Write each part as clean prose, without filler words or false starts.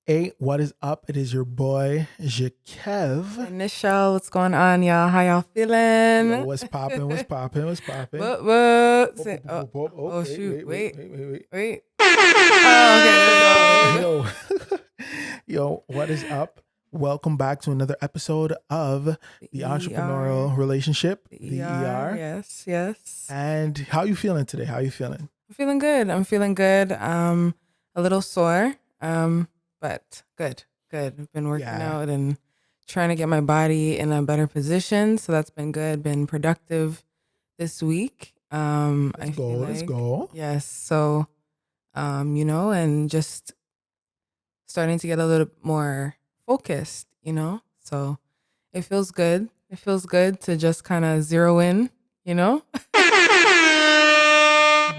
Hey, what is up? It is your boy, Jakev. And Nichelle, what's going on, y'all? How y'all Yo, feeling? what's popping? What's popping? What's popping? What? Whoop, whoop, whoop, whoop. Oh, Oh, wait, shoot. wait, wait, Wait, wait, wait, wait. wait. Oh, okay, there we go. Yo, yo, what is up? Welcome back to another episode of the The Entrepreneurial Relationship, the the ER. ER. Yes, yes. And how you feeling today? How you feeling? I'm feeling good. I'm feeling good. A little sore. But good. Good. I've been working Yeah, out and trying to get my body in a better position. So that's been good. Been productive this week. let's I go. feel Let's like go. yes. So and just starting to get a little more focused. So it feels good. It feels good to just kind of zero in.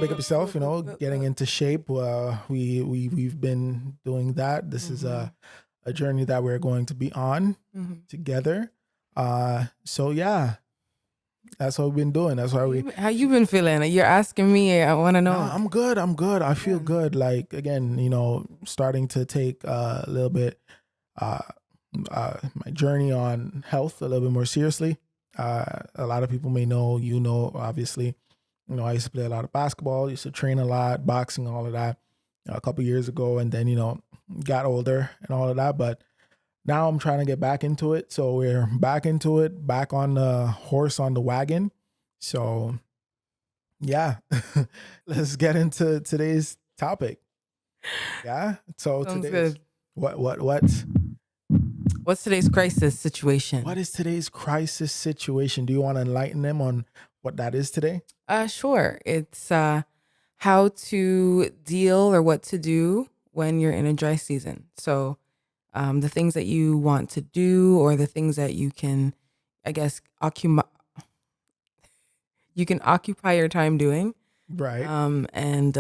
Big up yourself, getting into shape. We've been doing that. This is a journey that we're going to be on Mhm. together. So yeah, that's what we've been doing. That's why we. How you been feeling? You're asking me. I want to know. Nah, I'm good. I'm good. I feel Yeah. good. Like again, starting to take a little bit uh, my journey on health a little bit more seriously. A lot of people may know, obviously. I used to play a lot of basketball, used to train a lot, boxing, all of that a couple years ago, and then got older and all of that. But now I'm trying to get back into it. So we're back into it, back on the horse on the wagon. So yeah, let's get into today's topic. Yeah. So Sounds today's good. What's today's crisis situation? what is today's crisis situation? Do you want to enlighten them on what that is today? Sure. It's how to deal or what to do when you're in a dry season. So, the things that you want to do or the things that you can, I guess, occupy your time doing. Right. And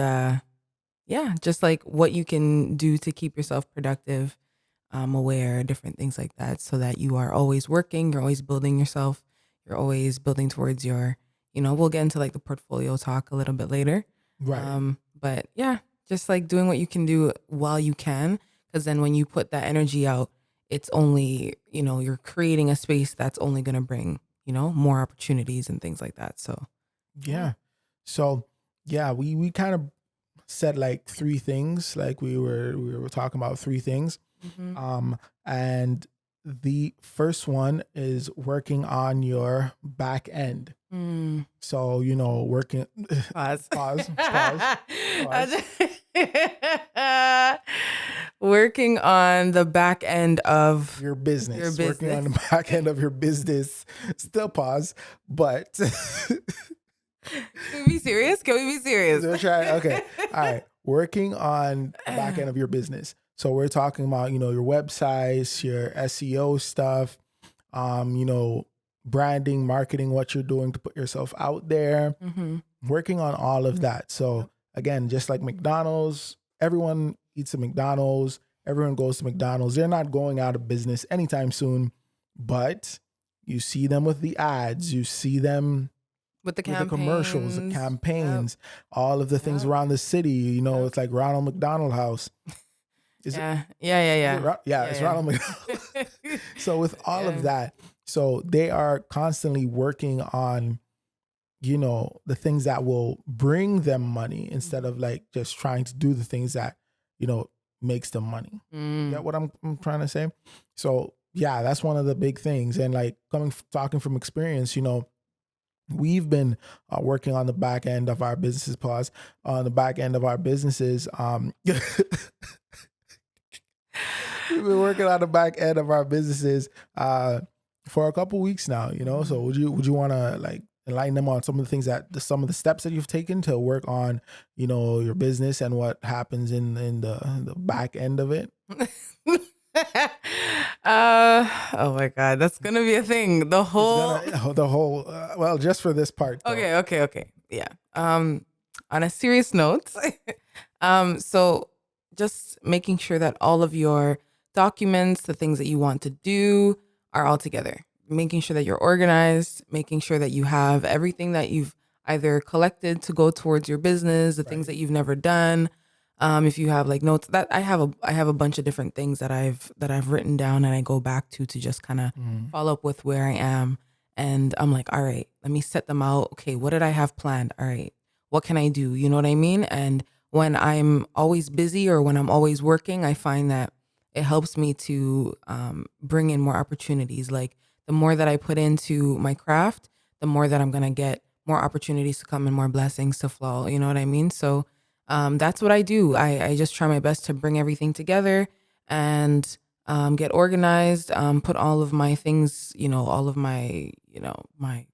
yeah, just like what you can do to keep yourself productive, aware, different things like that, so that you are always working, you're always building yourself, you're always building towards we'll get into like the portfolio talk a little bit later. Right. But yeah, just like doing what you can do while you can, because then when you put that energy out, it's only, you're creating a space that's only going to bring, more opportunities and things like that. So, yeah. Yeah. So yeah, we kind of said like three things. Like we were talking about three things. Mm-hmm. And the first one is working on your back end. So, working Pause. pause, pause. Working on the back end of Your business. Your Working on the business. back end of your business. Still pause, but Can we be serious? Can we be serious? we'll try. Okay. All right. Working on the back end of your business. So we're talking about, your websites, your SEO stuff, branding, marketing, what you're doing to put yourself out there, Mm-hmm. working on all of that. So again, just like McDonald's, everyone eats at McDonald's, everyone goes to McDonald's. They're not going out of business anytime soon, but you see them with the ads, you see them With the with the commercials, the campaigns. campaigns, all of the things Yep. around the city. Yep. It's like Ronald McDonald House. Is Yeah. it? Yeah. Yeah, it's Ronald McDonald. So with all Yeah. of that, so they are constantly working on, the things that will bring them money instead of like just trying to do the things that, makes them money. Mm. Get what I'm trying to say? So yeah, that's one of the big things. And like talking from experience, we've been working on the back end of our businesses. Pause. On the back end of our businesses. We've been working on the back end of our businesses for a couple weeks now. So would you want to like enlighten them on some of the things some of the steps that you've taken to work on, your business and what happens in the back end of it? Oh my God, that's gonna be a thing. The whole. The whole well, just for this part though. Okay. Yeah. On a serious note, so just making sure that all of your documents, the things that you want to do, are all together. Making sure that you're organized, making sure that you have everything that you've either collected to go towards your business, the things Right. that you've never done, If you have like notes, that I have a bunch of different things that I've written down and I go back to just kind of Mm. follow up with where I am. And I'm like, all right, let me set them out. Okay, what did I have planned? All right, what can I do? You know what I mean? And when I'm always busy or when I'm always working, I find that it helps me to bring in more opportunities. Like the more that I put into my craft, the more that I'm gonna get more opportunities to come and more blessings to flow. You know what I mean? So that's what I do. I just try my best to bring everything together and get organized, put all of my things, all of my, my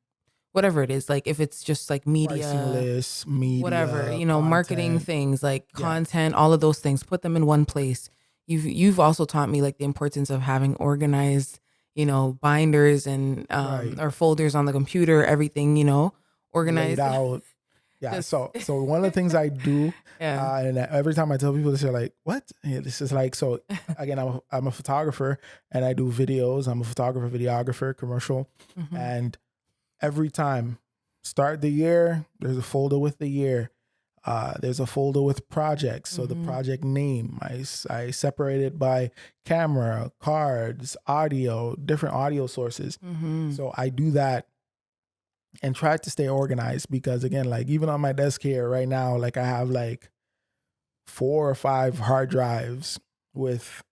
whatever it is, like if it's just like Pricing media, lists, whatever, media, marketing content. things like Yeah, content, all of those things, put them in one place. You've also taught me like the importance of having organized, binders and right. or folders on the computer, everything, Laid organized. out. Yeah. Just So one of the things I do, yeah. and every time I tell people this, they're like, "What?" Yeah, this is like so. Again, I'm a photographer, and I do videos. I'm a photographer, videographer, commercial, Hmm. and every time start the year, there's a folder with the year. There's a folder with projects. So the Hmm. project name, I separate it by camera, cards, audio, different audio sources. Hmm. So I do that and try to stay organized because again, like even on my desk here right now, like I have like 4 or 5 hard drives with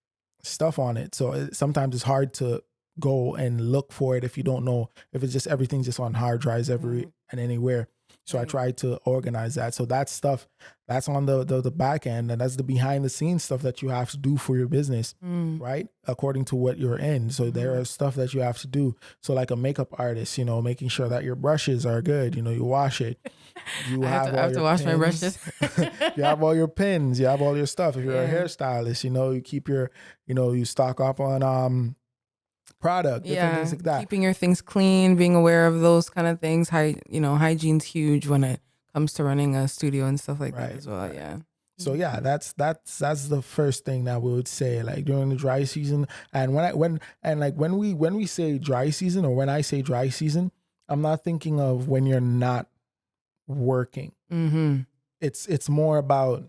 stuff on it. So sometimes it's hard to go and look for it if you don't know if it's just everything's just on hard drives every Right. and anywhere. So I Right. try to organize that. So that's stuff that's on the back end and that's the behind the scenes stuff that you have to do for your business, Mm. right? According to what you're in. So there Hmm. are stuff that you have to do. So like a makeup artist, making sure that your brushes are good, you wash it. You I have have to I all have to your wash my brushes. pins. You have all your pins. You have all your stuff. If you're a Yeah. hairstylist, you keep your, you stock up on product, different things Yeah. like that. Keeping your things clean, being aware of those kind of things. Hygiene's huge when it comes to running a studio and stuff like that Right, as well. right. Yeah. So yeah, Hmm. that's the first thing that we would say, like during the dry season. And when we say dry season or when I say dry season, I'm not thinking of when you're not working. Hmm. It's more about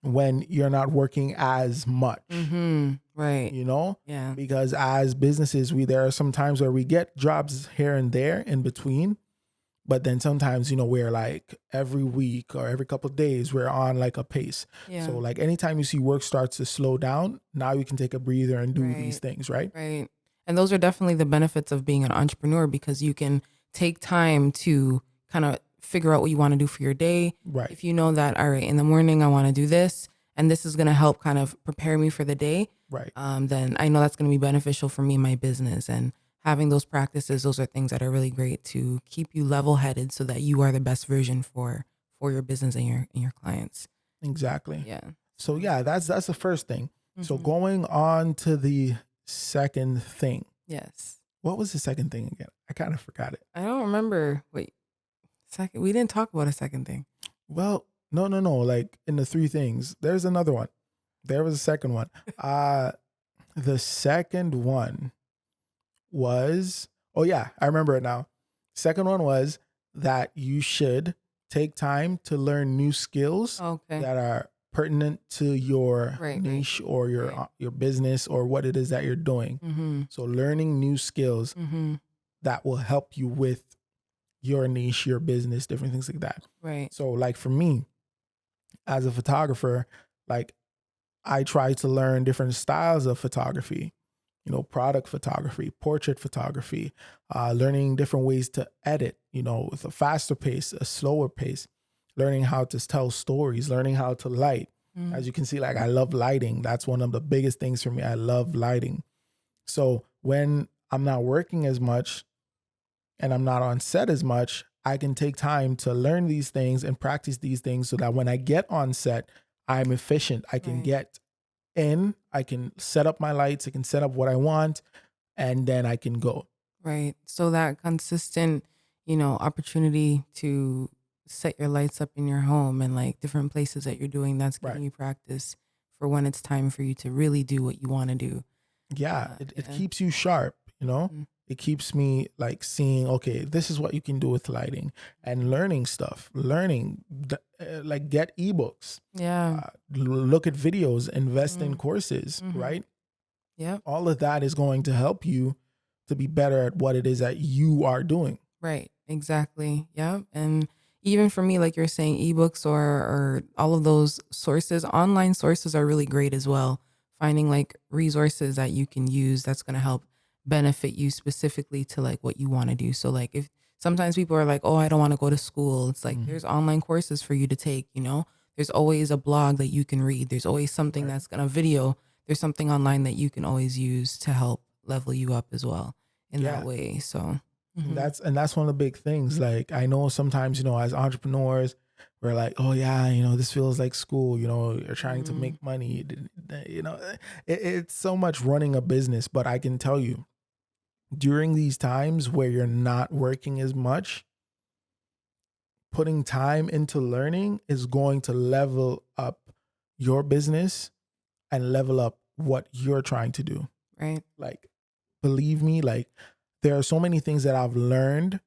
when you're not working as much, Hmm. Right. you know? Yeah. Because as businesses, there are some times where we get jobs here and there in between, but then sometimes, we're like every week or every couple of days, we're on like a pace. So Yeah. like anytime you see work starts to slow down, now you can take a breather and do these Right. things, right? Right. And those are definitely the benefits of being an entrepreneur because you can take time to kind of figure out what you want to do for your day. Right. If you know that, all right, in the morning, I want to do this, and this is going to help kind of prepare me for the day, Right. then I know that's going to be beneficial for me and my business. And having those practices, those are things that are really great to keep you level headed so that you are the best version for your business and your clients. Exactly. Yeah. So So, yeah, that's the first thing. So mhm. going on to the second thing. Yes. What was the second thing again? I kind of forgot it. I don't remember. Wait. Second, we didn't talk about a second thing. Well, no, no, no. Like in the three things, there's another one. There was a second one. Uh the second one was, oh yeah, I remember it now. Second one was that you should take time to learn new skills Okay. that are pertinent to your Right, right, niche or right. your business or what it is that you're doing. Mm-hmm. So learning new skills Mm-hmm. that will help you with your niche, your business, different things like that. Right. So like for me as a photographer, like I try to learn different styles of photography, product photography, portrait photography, learning different ways to edit, with a faster pace, a slower pace, learning how to tell stories, learning how to light. Mm. As you can see, like I love lighting. That's one of the biggest things for me. I love lighting. So when I'm not working as much and I'm not on set as much, I can take time to learn these things and practice these things so that when I get on set, I'm efficient. I can Right. get in, I can set up my lights, I can set up what I want, and then I can go. Right. So that consistent, opportunity to set your lights up in your home and like different places that you're doing, that's Right. giving you practice for when it's time for you to really do what you want to do. Yeah, it Yeah. keeps you sharp. you know? Mhm. It keeps me like seeing, okay, this is what you can do with lighting and learning stuff, like get ebooks, Yeah. look at videos, invest in Mm. courses, Mhm. right? Yep. All of that is going to help you to be better at what it is that you are doing. Right. Exactly. Yep. And even for me, like you're saying, ebooks or all of those sources, online sources are really great as well. Finding like resources that you can use that's going to help benefit you specifically to like what you want to do. So like if sometimes people are like, "Oh, I don't want to go to school." It's like Mhm. there's online courses for you to take, you know? There's always a blog that you can read. There's always something Right. that's going to video. There's something online that you can always use to help level you up as well in that Yeah. way. So, And mhm. that's one of the big things. Like I know sometimes, as entrepreneurs, we're like, oh yeah, this feels like school. You're trying to Mm, make money. It's so much running a business. But I can tell you, during these times where you're not working as much, putting time into learning is going to level up your business and level up what you're trying to do. right. Like, believe me, like there are so many things that I've learned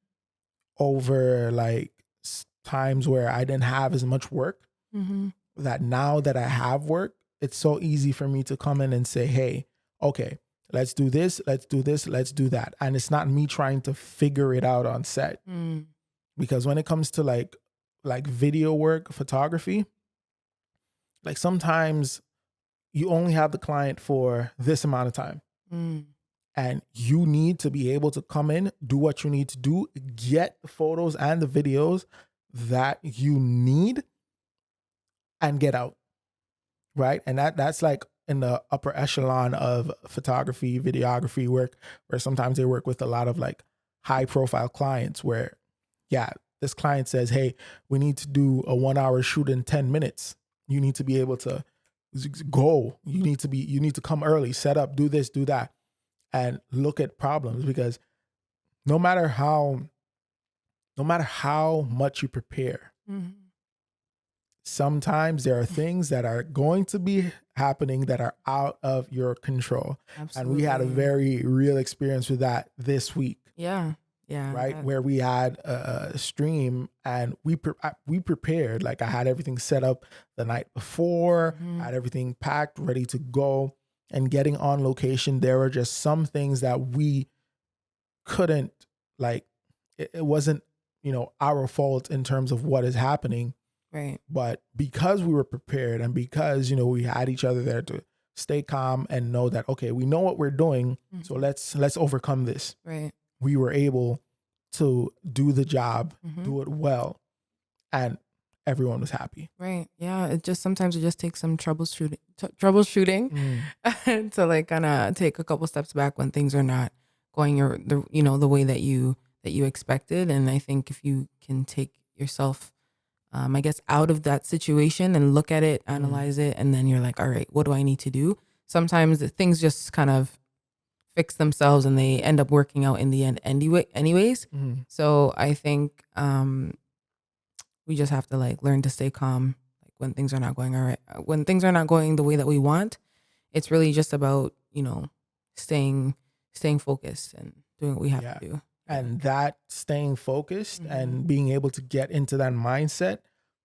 over like times where I didn't have as much work, Mhm. that now that I have work, it's so easy for me to come in and say, hey, okay, let's do this, let's do this, let's do that. And it's not me trying to figure it out on set. Mm, Because when it comes to like video work, photography, like sometimes you only have the client for this amount of time. mm, And you need to be able to come in, do what you need to do, get the photos and the videos that you need, and get out. Right. And that's like in the upper echelon of photography, videography work, where sometimes they work with a lot of like high profile clients where, yeah, this client says, hey, we need to do a 1 hour shoot in 10 minutes. You need to be able to go. You need to come early, set up, do this, do that, and look at problems. Because no matter how no matter how much you prepare, mhm. sometimes there are things that are going to be happening that are out of your control. And we had a Absolutely. very real experience with that this week, Yeah. Yeah. right? That. Where we had a stream and we prepared. Like I had everything set up the night before, I Mhm. had everything packed, ready to go. And getting on location, there were just some things that we couldn't, like, it wasn't, our fault in terms of what is happening. Right. But because we were prepared and because, we had each other there to stay calm and know that, okay, we know what we're doing. So Mhm. let's overcome this. Right. We were able to do the job, Mhm. do it well, and everyone was happy. Right. Yeah. It just sometimes it just takes some troubleshooting Mm, to like kind of take a couple steps back when things are not going the way that you expected. And I think if you can take yourself I guess, out of that situation and look at it, mm, analyze it, and then you're like, all right, what do I need to do? Sometimes things just kind of fix themselves and they end up working out in the end anyways. mm. So I think we just have to like learn to stay calm, like when things are not going all right, when things are not going the way that we want. It's really just about staying staying focused and doing what we have to Yeah. do. Yeah. And that staying focused Hmm. and being able to get into that mindset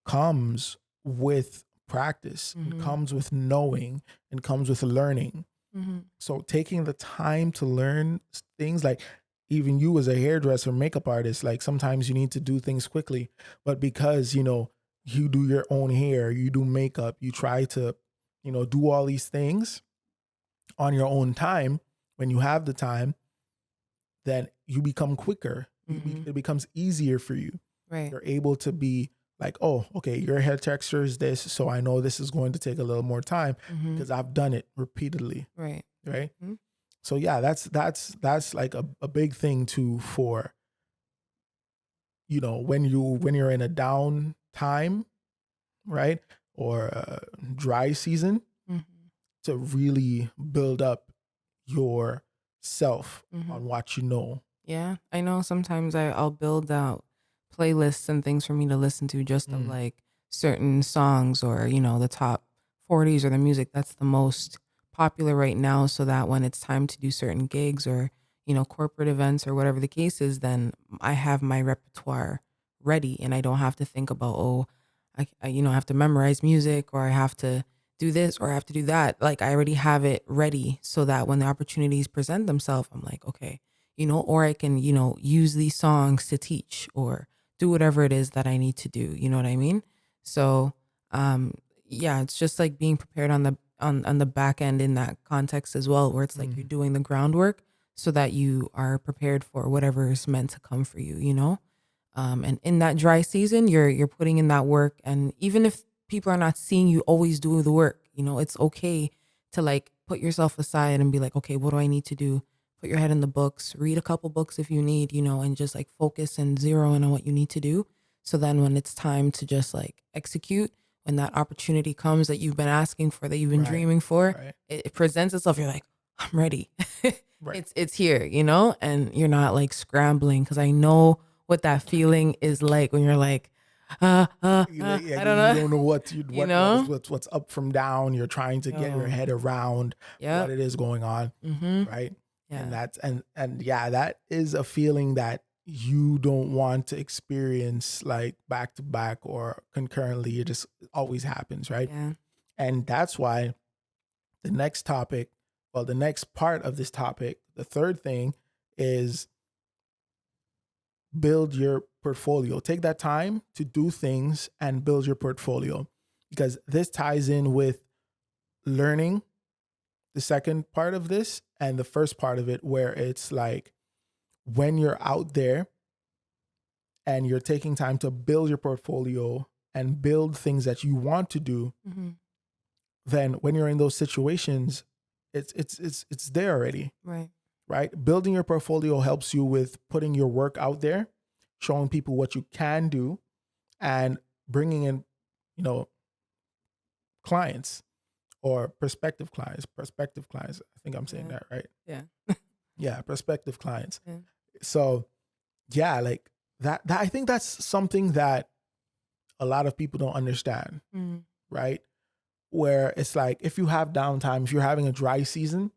comes with practice and Hmm. comes with knowing and comes with learning. Hmm. So taking the time to learn things, like even you as a hairdresser, makeup artist, like sometimes you need to do things quickly, but because, you do your own hair, you do makeup, you try to, do all these things on your own time. When you have the time, then you become quicker. Hmm. It becomes easier for you. Right. You're able to be like, oh, okay, your hair texture is this, so I know this is going to take a little more time Hmm. because I've done it repeatedly, Right. right? Mhm. So yeah, that's like a big thing too for, when you're in a down time, right? Or a dry season, Mhm. to really build up your self Mhm. on what you know. Yeah, I know sometimes I'll build out playlists and things for me to listen to just of Mm, like certain songs or, the top 40s or the music that's the most popular right now so that when it's time to do certain gigs or, corporate events or whatever the case is, then I have my repertoire ready and I don't have to think about, oh, I have to memorize music or I have to do this or I have to do that. Like I already have it ready so that when the opportunities present themselves, I'm like, okay, or I can, use these songs to teach or do whatever it is that I need to do. You know what I mean? So, um, yeah, it's just like being prepared on the back end in that context as well, where it's like you're Mm. doing the groundwork so that you are prepared for whatever is meant to come for you. And in that dry season, you're putting in that work, and even if people are not seeing you always do the work, it's okay to like put yourself aside and be like, okay, what do I need to do? Put your head in the books, read a couple books if you need, and just like focus and zero in on what you need to do. So then when it's time to just like execute, when that opportunity comes that you've been asking for, that you've been Right. dreaming for, Right. it presents itself. You're like, I'm ready. Right. It's here, and you're not like scrambling, because I know what that feeling is like when you're like, Yeah, I don't you know, don't know what you know? what's up from down. You're trying to get your Yo, head around what yep. it is going on, Mm-hmm. right? And Yeah. that's and yeah, that is a feeling that you don't want to experience like back to back or concurrently. It just always happens, right? Yeah. And that's why the next topic, well, the next part of this topic, the third thing is build your portfolio. Take that time to do things and build your portfolio, because this ties in with learning, the second part of this, and the first part of it, where it's like when you're out there and you're taking time to build your portfolio and build things that you want to do, Mm-hmm. then when you're in those situations, it's there already, Right. right? Building your portfolio helps you with putting your work out there, showing people what you can do, and bringing in, you know, clients or prospective clients. I think I'm saying Yeah. that right. Yeah. Yeah, prospective clients. Yeah. So yeah, like that I think that's something that a lot of people don't understand, Mm. right? Where it's like if you have downtime, if you're having a dry season,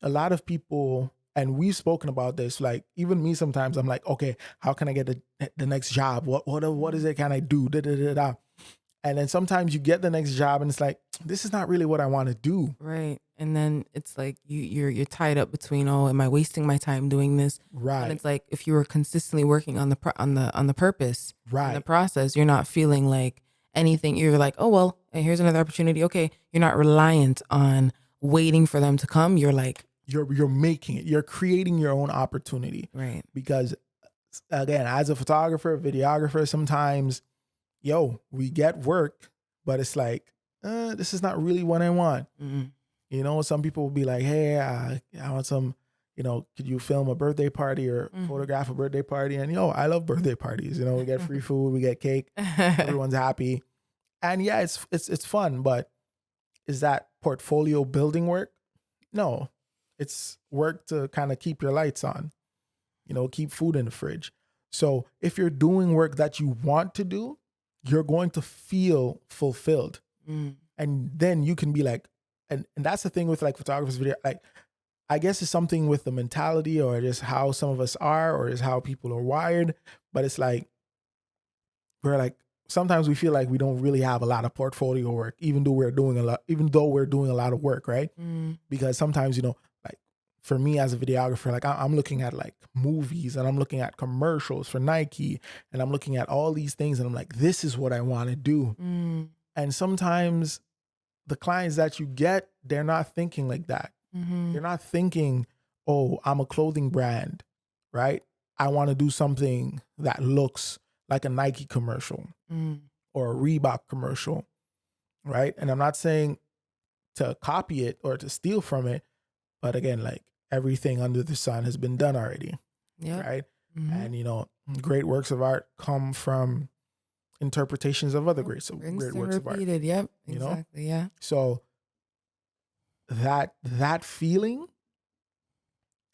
a lot of people, and we've spoken about this, like even me sometimes I'm like, okay, how can I get the next job? What is Mm. it can I do? Da, da, da, da. And then sometimes you get the next job and it's like, this is not really what I want to do. Right. And then it's like you're tied up between, oh, am I wasting my time doing this? When Right. it's like if you were consistently working on the purpose and the Right. process, you're not feeling like anything. You're like, oh well, and here's another opportunity. Okay, you're not reliant on waiting for them to come. You're like, You're making it. You're creating your own opportunity. right. Because again, as a photographer, videographer, sometimes, we get work, but it's like, this is not really what I want. Mm. Some people will be like, hey, I want some, could you film a birthday party or Mm-hmm. photograph a birthday party? And I love birthday parties. We get free food, we get cake, everyone's happy. And yeah, it's fun, but is that portfolio building work? No. It's work to kind of keep your lights on, keep food in the fridge. So if you're doing work that you want to do, you're going to feel fulfilled. Mm. And then you can be like, and that's the thing with like photographers video, like I guess it's something with the mentality or just how some of us are or just how people are wired. But it's like we're like sometimes we feel like we don't really have a lot of portfolio work, even though we're doing a lot of work, right? Mm. Because sometimes, like for me as a videographer, like I'm looking at like movies and I'm looking at commercials for Nike and I'm looking at all these things and I'm like, this is what I want to do. Mm. And sometimes the clients that you get, they're not thinking like that. Mm-hmm. They're not thinking, oh, I'm a clothing brand, right? I want to do something that looks like a Nike commercial Mm. or a Reebok commercial, right? And I'm not saying to copy it or to steal from it, but again, like everything under the sun has been done already, Yep. right? Mm-hmm. And great works of art come from interpretations of other great Rinsed and works of art. repeated. Yep. You know, Exactly. Yeah. so that feeling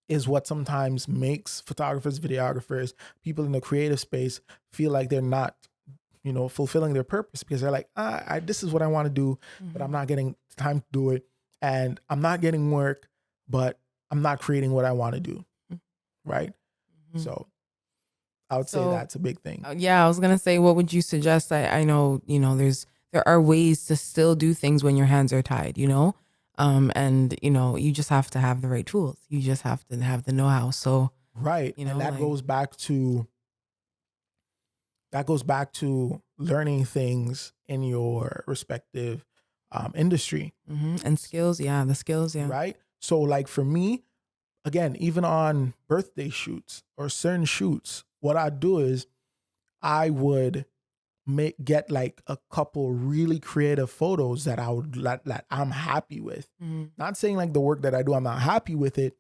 is what sometimes makes photographers, videographers, people in the creative space feel like they're not, fulfilling their purpose because they're like, this is what I want to do, but I'm Mm-hmm. not getting time to do it, and I'm not getting work, but I'm not creating what I want to do. right? Mhm. So I would say So that's a big thing. yeah, I was gonna say, what would you suggest? I know, there are ways to still do things when your hands are tied, and you just have to have the right tools. You just have to have the know-how. So, Right. And like, that goes back to learning things in your respective industry, and skills, yeah, the skills, yeah. right? So like for me, again, even on birthday shoots or certain shoots, what I do is I would get like a couple really creative photos that that I'm happy with. Mhm. Not saying like the work that I do, I'm not happy with it,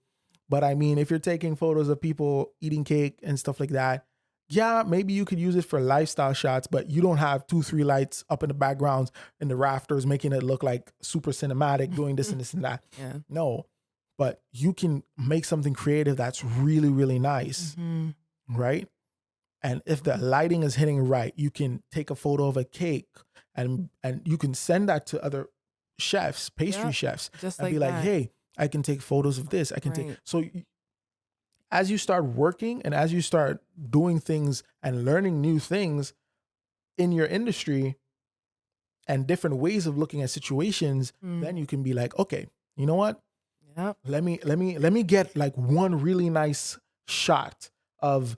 but I mean, if you're taking photos of people eating cake and stuff like that, yeah, maybe you could use it for lifestyle shots, but you don't have 2, 3 lights up in the backgrounds in the rafters, making it look like super cinematic, doing this and this and that. Yeah. No, but you can make something creative that's really, really nice, Mhm. right? And if the lighting is hitting right, you can take a photo of a cake and you can send that to other chefs, pastry Yep. chefs, Just and be like like, that. hey, I can take photos of this. I can take Right. so as you start working and as you start doing things and learning new things in your industry and different ways of looking at situations, then you can be like, okay, you know what? Yep. Let me get like one really nice shot of,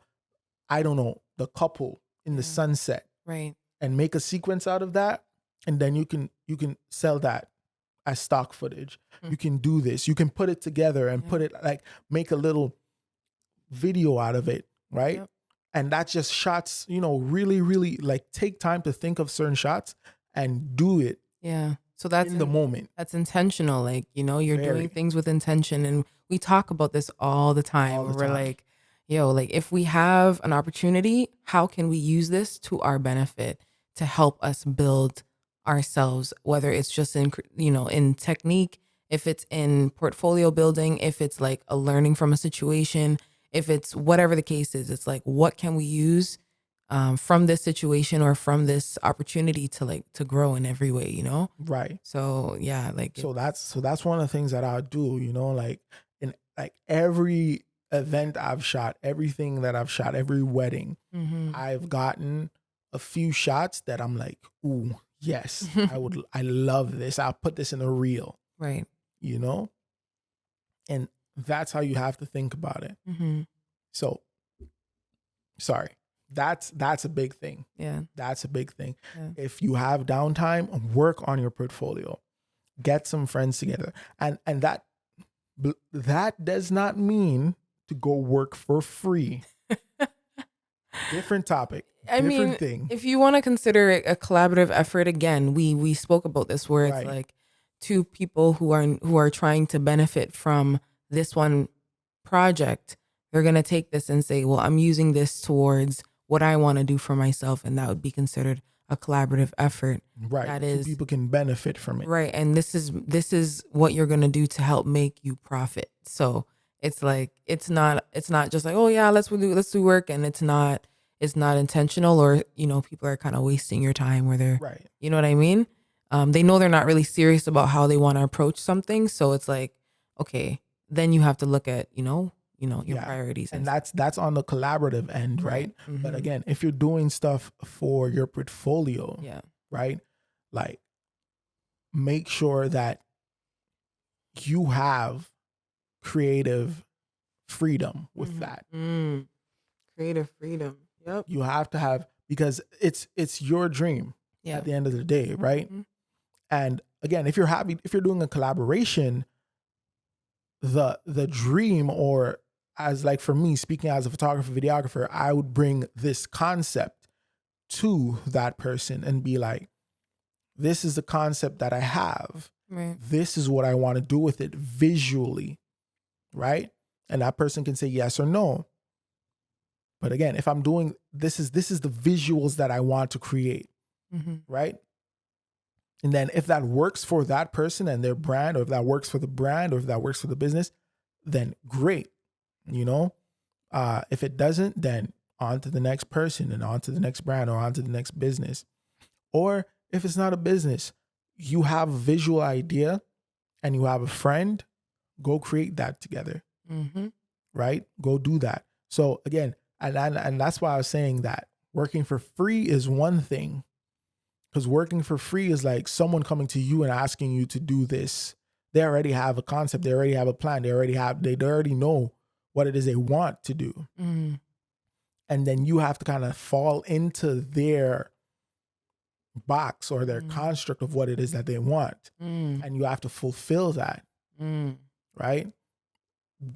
I don't know, the couple in the Yeah. sunset, Right. and make a sequence out of that, and then you can sell that as stock footage. You can do this. You can put it together and put Yeah. it like, make a little video out of it, right? Yep. And that's just shots, really, really like take time to think of certain shots and do it Yeah. So in the moment. that's intentional. Like, you're doing Very, things with intention. And we talk about this all the time all where the we're time. like, yo, like if we have an opportunity, how can we use this to our benefit to help us build ourselves, whether it's just in technique, if it's in portfolio building, if it's like a learning from a situation, if it's whatever the case is, it's like, what can we use from this situation or from this opportunity to grow in every way, Right. so yeah, like So it's that's one of the things that I do, like in like every event I've shot, everything that I've shot, every wedding, hmm I've gotten a few shots that I'm like, ooh, yes, I love this. I'll put this in a reel, right. you know? And that's how you have to think about it. hmm So, sorry. That's a big thing. Yeah. That's a big thing. Yeah. If you have downtime, work on your portfolio. Get some friends together. And that does not mean to go work for free. Different topic, I different mean, thing. if you want to consider it a collaborative effort, again, we spoke about this where it's Right. like two people who are trying to benefit from this one project. They're gonna take this and say, well, I'm using this towards what I want to do for myself, and that would be considered a collaborative effort. Right. That Two is people can benefit from it. right, and this is what you're gonna do to help make you profit. So it's like it's not just like, oh yeah, let's do work, and it's not intentional, or people are kind of wasting your time where they're, Right. you know what I mean. They know they're not really serious about how they want to approach something, so it's like, okay, then you have to look at your Yeah. priorities and And stuff. that's on the collaborative end, Right. right? But Mm-hmm. again, if you're doing stuff for your portfolio, Yeah. right? Like, make sure that you have creative freedom with that. Mm. Creative freedom. Yep. You have to have, because it's your dream Yeah. at the end of the day, right? Mhm. And again, if you're doing a collaboration, the dream, or as like for me, speaking as a photographer, videographer, I would bring this concept to that person and be like, this is the concept that I have. Right. This is what I want to do with it visually, right? And that person can say yes or no. But again, if I'm doing this is the visuals that I want to create, Mm-hmm. right? And then if that works for that person and their brand, or if that works for the brand, or if that works for the business, then great. You know, if it doesn't, then on to the next person and on to the next brand or on to the next business. Or if it's not a business, you have a visual idea and you have a friend, go create that together, Mm-hmm. right? Go do that. So again, and that's why I was saying that working for free is one thing, because working for free is like someone coming to you and asking you to do this. They already have a concept. They already have a plan. They already know what it is they want to do. Mm. And then you have to kind of fall into their box or their construct of what it is that they want. And you have to fulfill that, right?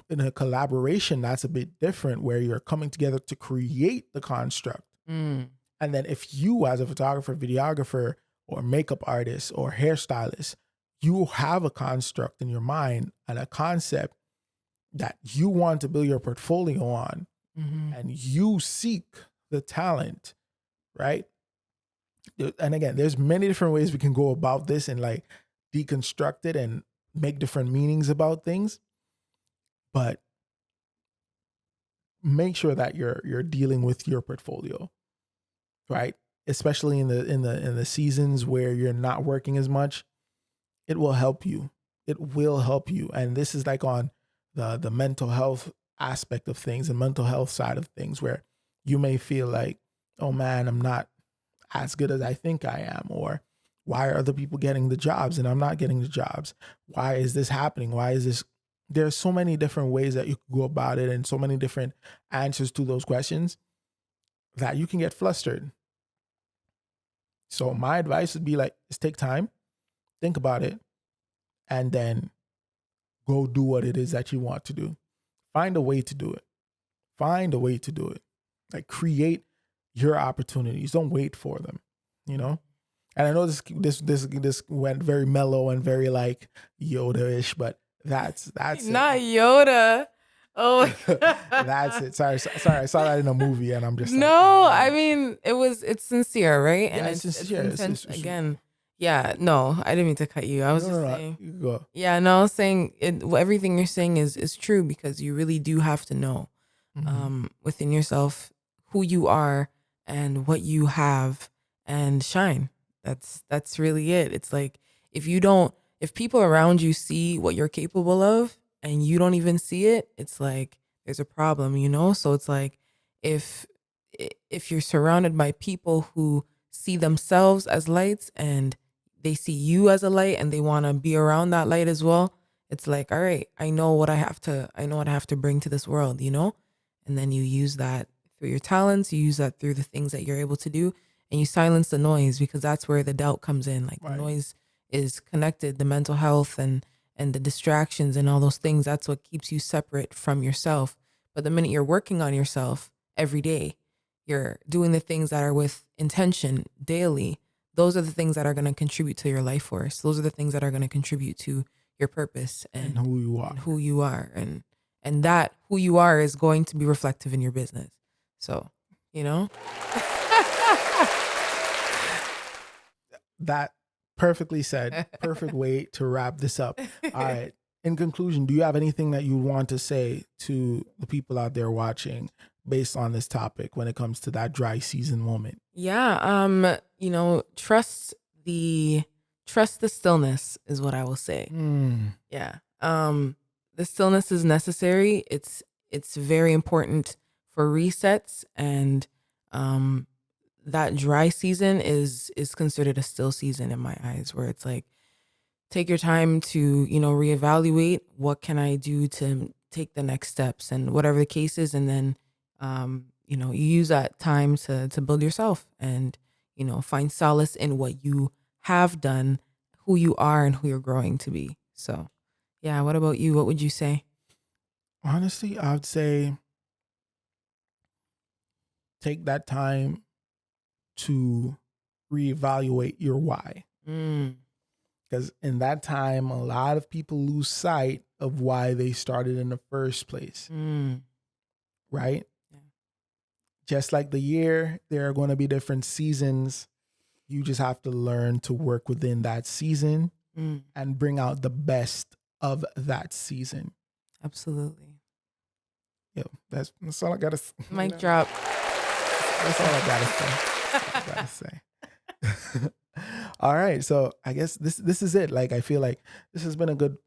In a collaboration, that's a bit different, where you're coming together to create the construct. And then if you, as a photographer, videographer, or makeup artist or hairstylist, you have a construct in your mind and a concept that you want to build your portfolio on, and you seek the talent, right? And again, there's many different ways we can go about this and like deconstruct it and make different meanings about things. But make sure that you're dealing with your portfolio, right? Especially in the seasons where you're not working as much. It will help you. It will help you. And this is like on the mental health aspect of things, the mental health side of things, where you may feel like, oh man, I'm not as good as I think I am, or why are other people getting the jobs and I'm not getting the jobs? Why is this happening? Why is this? There's so many different ways that you could go about it, and so many different answers to those questions that you can get flustered. So my advice would be like, just take time, think about it, and then go do what it is that you want to do. Find a way to do it. Find a way to do it. Like, create your opportunities. Don't wait for them, you know? And I know this went very mellow and very like Yoda-ish, but that's Not Yoda. Oh, that's it. Sorry. I saw that in a movie, and I'm just like, no. I mean, it's sincere, right? yeah, And it's sincere. intense. Again, yeah. No, I didn't mean to cut you. I was just saying. You go. Yeah, no, I was saying everything you're saying is true, because you really do have to know within yourself who you are and what you have, and shine. That's really it. It's like, if people around you see what you're capable of and you don't even see it, it's like there's a problem, you know? So it's like, if if you're surrounded by people who see themselves as lights, and they see you as a light, and they want to be around that light as well, it's like, all right, I know what I have to bring to this world, you know? And then you use that through your talents, you use that through the things that you're able to do, and you silence the noise, because that's where the doubt comes in. Like, Right. the noise is connected, the mental health and the distractions and all those things, that's what keeps you separate from yourself. But the minute you're working on yourself every day, you're doing the things that are with intention daily, those are the things that are going to contribute to your life force. Those are the things that are going to contribute to your purpose and who you are. and who you are. And that who you are is going to be reflective in your business. So, you know? That perfectly said. Perfect way to wrap this up. All right. In conclusion, do you have anything that you want to say to the people out there watching based on this topic when it comes to that dry season moment? Yeah. Trust the stillness is what I will say. Yeah. The stillness is necessary. It's very important for resets, and that dry season is considered a still season in my eyes, where it's like, take your time to, reevaluate, what can I do to take the next steps, and whatever the case is. And then, you use that time to build yourself, and, find solace in what you have done, who you are, and who you're growing to be. So, yeah. What about you? What would you say? Honestly, I would say take that time to reevaluate your why. Because in that time, a lot of people lose sight of why they started in the first place. Right? Yeah. Just like the year, there are going to be different seasons. You just have to learn to work within that season and bring out the best of that season. Absolutely. Yeah, that's all I got to Mic drop. That's all I got to say. All right, so I guess this is it. Like, I feel like this has been a good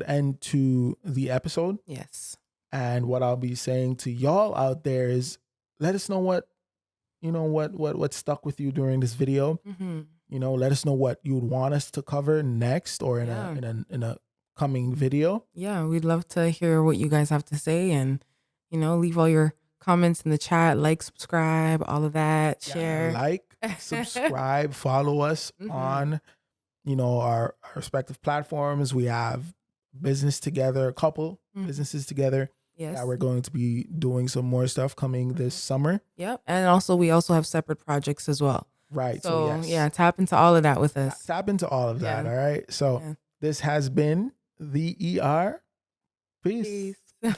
end to the episode. Yes. And what I'll be saying to y'all out there is, let us know what what stuck with you during this video. Mm-hmm. Let us know what you would want us to cover next, or in Yeah. a coming video. Yeah, we'd love to hear what you guys have to say, and leave all your comments in the chat, like, subscribe, all of that, Yeah, share. like, subscribe, follow us Mm-hmm. on our respective platforms. We have business together, a couple Mm-hmm. businesses together. Yes. That we're going to be doing some more stuff coming this summer. Yep. And we also have separate projects as well. Right. So So yes, yeah, tap into all of that with us. tap into all of that. Yeah. All right. So Yeah. this has been the ER. Peace. Peace.